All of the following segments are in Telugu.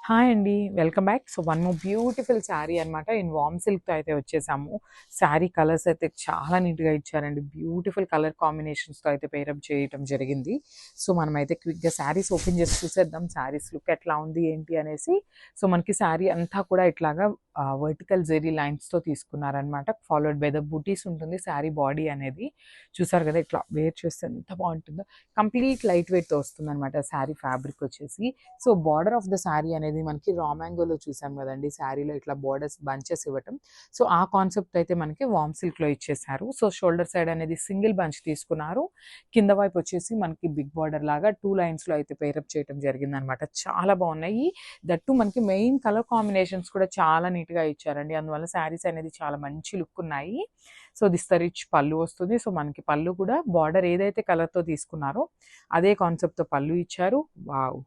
హాయ్ అండి. Welcome back. So, one more beautiful sari అనమాట. ఇన్ వార్మ్ సిల్క్‌తో అయితే వచ్చేసాము. శారీ కలర్స్ అయితే చాలా నీట్‌గా ఇచ్చారండి. బ్యూటిఫుల్ కలర్ కాంబినేషన్స్‌తో అయితే పేరప్ చేయటం జరిగింది. సో, మనమైతే క్విక్‌గా శారీస్ ఓపెన్ చేసి చూసేద్దాం. శారీస్ లుక్ ఎట్లా ఉంది ఏంటి అనేసి. సో, మనకి శారీ అంతా కూడా ఇట్లాగా వర్టికల్ జెరీ లైన్స్‌తో తీసుకున్నారనమాట. ఫాలోడ్ బై ద బూటీస్ ఉంటుంది శారీ బాడీ అనేది. చూసారు కదా! ఇట్లా వేర్ చేస్తే ఎంత బావుంటుందో. కంప్లీట్ లైట్ వెయిట్‌తో వస్తుందనమాట శారీ ఫ్యాబ్రిక్ వచ్చేసి. So, border of the sari అనేది మనకి రా మ్యాంగోలో చూసాం కదండీ! శారీలో ఇట్లా బోర్డర్స్ బంచెస్ ఇవ్వటం. సో, ఆ కాన్సెప్ట్ అయితే మనకి వార్మ్ సిల్క్‌లో ఇచ్చేసారు. సో, షోల్డర్ సైడ్ అనేది సింగిల్ బంచ్ తీసుకున్నారు. కింద వైపు వచ్చేసి మనకి బిగ్ బార్డర్ లాగా 2 లైన్స్‌లో అయితే పేరప్ చేయటం జరిగిందనమాట. చాలా బావున్నాయి. దట్ టూ మనకి మెయిన్ కలర్ కాంబినేషన్స్ కూడా చాలా నీట్‌గా ఇచ్చారండి. అందువల్ల శారీస్ అనేది చాలా మంచి లుక్ ఉన్నాయి. సో, దిస్ ద రిచ్ పల్లు వస్తుంది. సో, మనకి పల్లు కూడా బార్డర్ ఏదైతే కలర్‌తో తీసుకున్నారో అదే కాన్సెప్ట్‌తో పల్లు ఇచ్చారు. వావ్!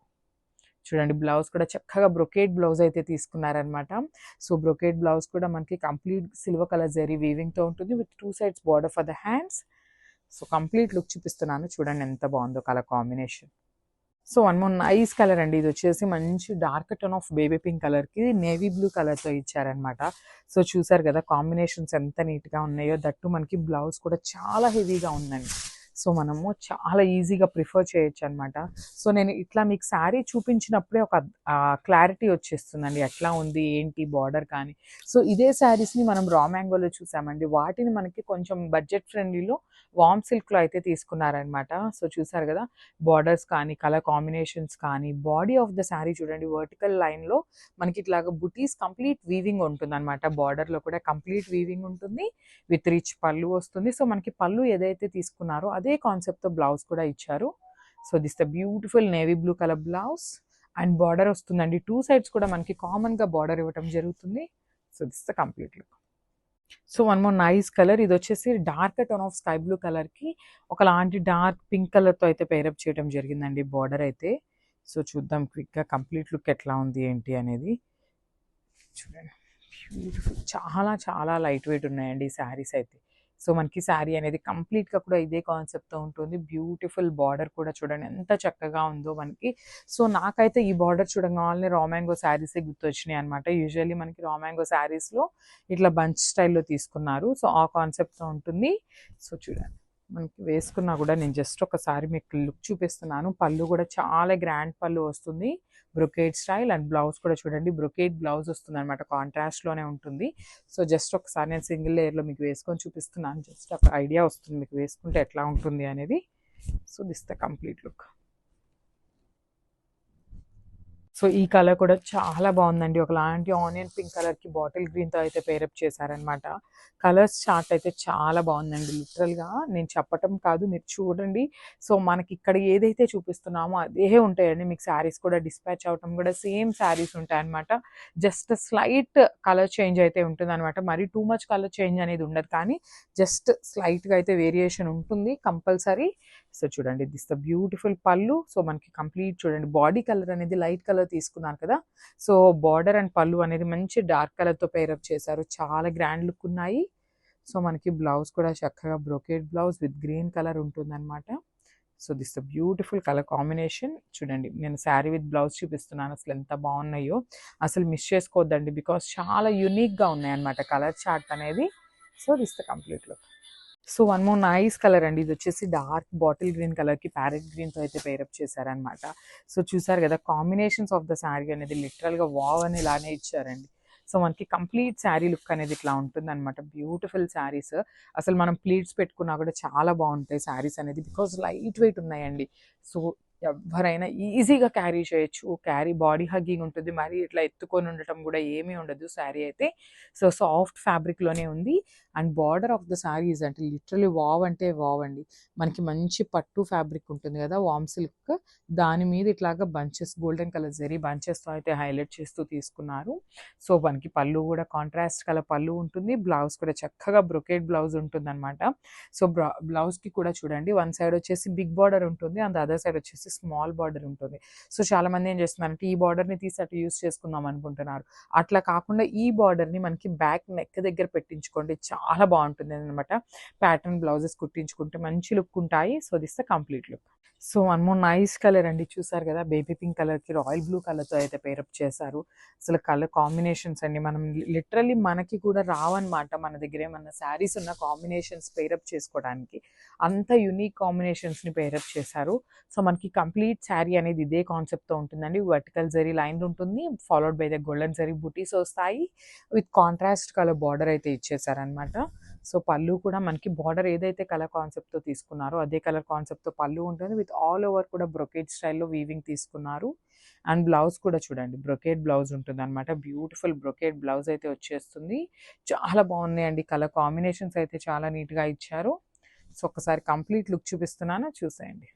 చూడండి బ్లౌజ్ కూడా చక్కగా బ్రొకేడ్ బ్లౌజ్ అయితే తీసుకున్నారనమాట. సో, బ్రొకేడ్ బ్లౌజ్ కూడా మనకి కంప్లీట్ సిల్వర్ కలర్ జరీ వీవింగ్‌తో ఉంటుంది. With 2 sides border for the hands. So, complete look చూపిస్తున్నాను. చూడండి ఎంత బావుందో colour combination. So, one more nice colour అండి. ఇదొచ్చేసి మంచి dark tone of baby pink కలర్‌కి నేవీ బ్లూ కలర్‌తో ఇచ్చారనమాట. సో, చూసారు కదా! కాంబినేషన్స్ ఎంత నీట్‌గా ఉన్నాయో. దట్ టూ మనకి బ్లౌజ్ కూడా చాలా హెవీగా ఉందండి. సో, మనము చాలా ఈజీగా ప్రిఫర్ చేయొచ్చనమాట. సో, నేను ఇట్లా మీకు శారీ చూపించినప్పుడే ఒక క్లారిటీ వచ్చేస్తుందండి. ఎట్లా ఉంది, ఏంటి బార్డర్ కానీ. సో, ఇదే శారీస్‌ని మనం రా మ్యాంగోలో చూసామండి. వాటిని మనకి కొంచెం బడ్జెట్ ఫ్రెండ్లీలో వార్మ్ సిల్క్‌లో అయితే తీసుకున్నారనమాట. సో, చూసారు కదా! బార్డర్స్ కానీ, కలర్ కాంబినేషన్స్ కానీ, బాడీ ఆఫ్ ద శారీ చూడండి వర్టికల్ లైన్‌లో మనకి ఇట్లాగా బుటీస్ కంప్లీట్ వీవింగ్ ఉంటుందనమాట. బార్డర్‌లో కూడా కంప్లీట్ వీవింగ్ ఉంటుంది. విత్ రిచ్ పల్లు వస్తుంది. సో, మనకి పల్లు ఏదైతే తీసుకున్నారో అదే కాన్సెప్ట్‌తో బ్లౌజ్ కూడా ఇచ్చారు. So, this the beautiful navy blue colour blouse and border వస్తుందండి. 2 సైడ్స్ కూడా మనకి కామన్‌గా బార్డర్ ఇవ్వటం జరుగుతుంది. So, this the complete look. So, one more nice colour. ఇదొచ్చేసి dark tone of sky blue కలర్‌కి ఒకలాంటి డార్క్ పింక్ కలర్‌తో అయితే పేరప్ చేయడం జరిగిందండి బార్డర్ అయితే. సో, చూద్దాం క్విక్‌గా కంప్లీట్ లుక్ ఎట్లా ఉంది ఏంటి అనేది. చూడండి. బ్యూటిఫుల్. చాలా చాలా లైట్ వెయిట్ ఉన్నాయండి ఈ శారీస్ అయితే. సో, మనకి శారీ అనేది కంప్లీట్‌గా కూడా ఇదే కాన్సెప్ట్‌తో ఉంటుంది. బ్యూటిఫుల్ బార్డర్ కూడా చూడండి ఎంత చక్కగా ఉందో మనకి. సో, నాకైతే ఈ బార్డర్ చూడంగానే రా మ్యాంగో శారీసే గుర్తొచ్చినాయి అనమాట. యూజువల్లీ మనకి రా మ్యాంగో శారీస్‌లో ఇట్లా బంచ్ స్టైల్‌లో తీసుకున్నారు. సో, ఆ కాన్సెప్ట్‌తో ఉంటుంది. సో, చూడండి. మనకి వేసుకున్నా కూడా నేను జస్ట్ ఒకసారి మీకు లుక్ చూపిస్తున్నాను. పళ్ళు కూడా చాలా గ్రాండ్ పళ్ళు వస్తుంది. బ్రొకేడ్ స్టైల్ అండ్ బ్లౌజ్ కూడా చూడండి బ్రొకేడ్ బ్లౌజ్ వస్తుందనమాట. కాంట్రాస్ట్‌లోనే ఉంటుంది. సో, జస్ట్ ఒకసారి నేను సింగిల్ లేయర్‌లో మీకు వేసుకొని చూపిస్తున్నాను. జస్ట్ ఒక ఐడియా వస్తుంది మీకు వేసుకుంటే ఎట్లా ఉంటుంది అనేది. So, this the complete look. So, ఈ కలర్ కూడా చాలా బావుందండి. ఒకలాంటి ఆనియన్ పింక్ కలర్‌కి బాటిల్ గ్రీన్‌తో అయితే పేరప్ చేశారనమాట. కలర్స్ చార్ట్ అయితే చాలా బావుందండి. లిటరల్‌గా నేను చెప్పటం కాదు మీరు చూడండి. సో, మనకిక్కడ ఏదైతే చూపిస్తున్నామో అదే ఉంటాయండి. మీకు శారీస్ కూడా డిస్పాచ్ అవ్వటం కూడా సేమ్ శారీస్ ఉంటాయన్నమాట. జస్ట్ స్లైట్ కలర్ చేంజ్ అయితే ఉంటుందనమాట. మరీ టూ మచ్ కలర్ చేంజ్ అనేది ఉండదు. కానీ జస్ట్ స్లైట్‌గా అయితే వేరియేషన్ ఉంటుంది కంపల్సరీ. సో, చూడండి దిస్ ద బ్యూటిఫుల్ పళ్ళు. సో, మనకి కంప్లీట్ చూడండి బాడీ కలర్ అనేది లైట్ కలర్ తీసుకున్నాను కదా! సో, బార్డర్ అండ్ పళ్ళు అనేది మంచి డార్క్ కలర్‌తో పేరప్ చేశారు. చాలా గ్రాండ్ లుక్ ఉన్నాయి. సో, మనకి బ్లౌజ్ కూడా చక్కగా brocade blouse with green colour ఉంటుందనమాట. So, this the beautiful colour combination. చూడండి నేను శారీ విత్ బ్లౌజ్ చూపిస్తున్నాను. అసలు ఎంత బావున్నాయో. అసలు మిస్ చేసుకోవద్దండి. బికాజ్ చాలా యూనిక్‌గా ఉన్నాయన్నమాట కలర్ చార్ట్ అనేది. So, this the complete look. So, one more nice colour అండి. ఇదొచ్చేసి డార్క్ బాటిల్ గ్రీన్ కలర్‌కి ప్యారెట్ గ్రీన్‌తో అయితే పేరప్ చేశారనమాట. సో, చూసారు గదా! కాంబినేషన్స్ ఆఫ్ ద శారీ అనేది లిటరల్‌గా వావ్ అని ఇలానే ఇచ్చారండి. సో, మనకి కంప్లీట్ శారీ లుక్ అనేది ఇట్లా ఉంటుందనమాట. బ్యూటిఫుల్ శారీస్. అసలు మనం ప్లీట్స్ పెట్టుకున్నా కూడా చాలా బావుంటాయి శారీస్ అనేది. బికాజ్ లైట్ వెయిట్ ఉన్నాయండి. సో, ఎవ్వరైనా ఈజీగా క్యారీ చేయొచ్చు. క్యారీ బాడీ హగ్గింగ్ ఉంటుంది. మరీ ఇట్లా ఎత్తుకొని ఉండటం కూడా ఏమీ ఉండదు శారీ అయితే. సో, సాఫ్ట్ ఫ్యాబ్రిక్‌లోనే ఉంది. And border of the saris అంటే లిటరల్లీ వావ్ అంటే వావ్ అండి. మనకి మంచి పట్టు ఫ్యాబ్రిక్ ఉంటుంది కదా! వార్మ్ సిల్క్ దాని మీద ఇట్లాగా బంచెస్ గోల్డెన్ కలర్ జరీ బంచెస్‌తో అయితే హైలైట్ చేస్తూ తీసుకున్నారు. సో, మనకి పళ్ళు కూడా కాంట్రాస్ట్ కలర్ పళ్ళు ఉంటుంది. బ్లౌజ్ కూడా చక్కగా బ్రొకేడ్ బ్లౌజ్ ఉంటుందనమాట. సో, బ్లౌజ్‌కి కూడా చూడండి వన్ సైడ్ వచ్చేసి బిగ్ బార్డర్ ఉంటుంది. అండ్ అదర్ సైడ్ వచ్చేసి వచ్చేసి స్మాల్ బార్డర్ ఉంటుంది. సో చాలామంది ఏం చేస్తున్నారంటే ఈ బార్డర్ని తీసి అటు యూస్ చేసుకుందాం అనుకుంటున్నారు. అట్లా కాకుండా ఈ బార్డర్ని మనకి బ్యాక్ నెక్ దగ్గర పెట్టించుకోండి, చాలా బాగుంటుంది అనమాట. ప్యాటర్న్ బ్లౌజెస్ కుట్టించుకుంటే మంచి లుక్ ఉంటాయి. So this the complete look. So one more nice colour అండి, చూసారు కదా, బేబీ పింక్ కలర్కి రాయల్ బ్లూ కలర్తో అయితే పేరప్ చేశారు. అసలు కలర్ కాంబినేషన్స్ అండి మనం లిటరల్లీ మనకి కూడా రావన్నమాట, మన దగ్గర ఏమన్నా శారీస్ ఉన్న కాంబినేషన్స్ పేరప్ చేసుకోవడానికి. అంత యూనిక్ కాంబినేషన్స్ని పేరప్ చేశారు. సో మనకి కంప్లీట్ శారీ అనేది ఇదే కాన్సెప్ట్తో ఉంటుందండి. వర్టికల్ జరీ లైన్ ఉంటుంది, followed by the golden zari butis వస్తాయి. విత్ కాంట్రాస్ట్ కలర్ బార్డర్ అయితే ఇచ్చేసారనమాట. సో పళ్ళు కూడా మనకి బార్డర్ ఏదైతే కలర్ కాన్సెప్ట్తో తీసుకున్నారో అదే కలర్ కాన్సెప్ట్తో పళ్ళు ఉంటుంది. విత్ ఆల్ ఓవర్ కూడా బ్రొకేడ్ స్టైల్లో వీవింగ్ తీసుకున్నారు. అండ్ బ్లౌజ్ కూడా చూడండి, బ్రొకేడ్ బ్లౌజ్ ఉంటుంది అనమాట. బ్యూటిఫుల్ బ్రొకేడ్ బ్లౌజ్ అయితే వచ్చేస్తుంది. చాలా బాగున్నాయండి, కలర్ కాంబినేషన్స్ అయితే చాలా నీట్గా ఇచ్చారు. సో ఒకసారి కంప్లీట్ లుక్ చూపిస్తున్నాను, చూసేయండి.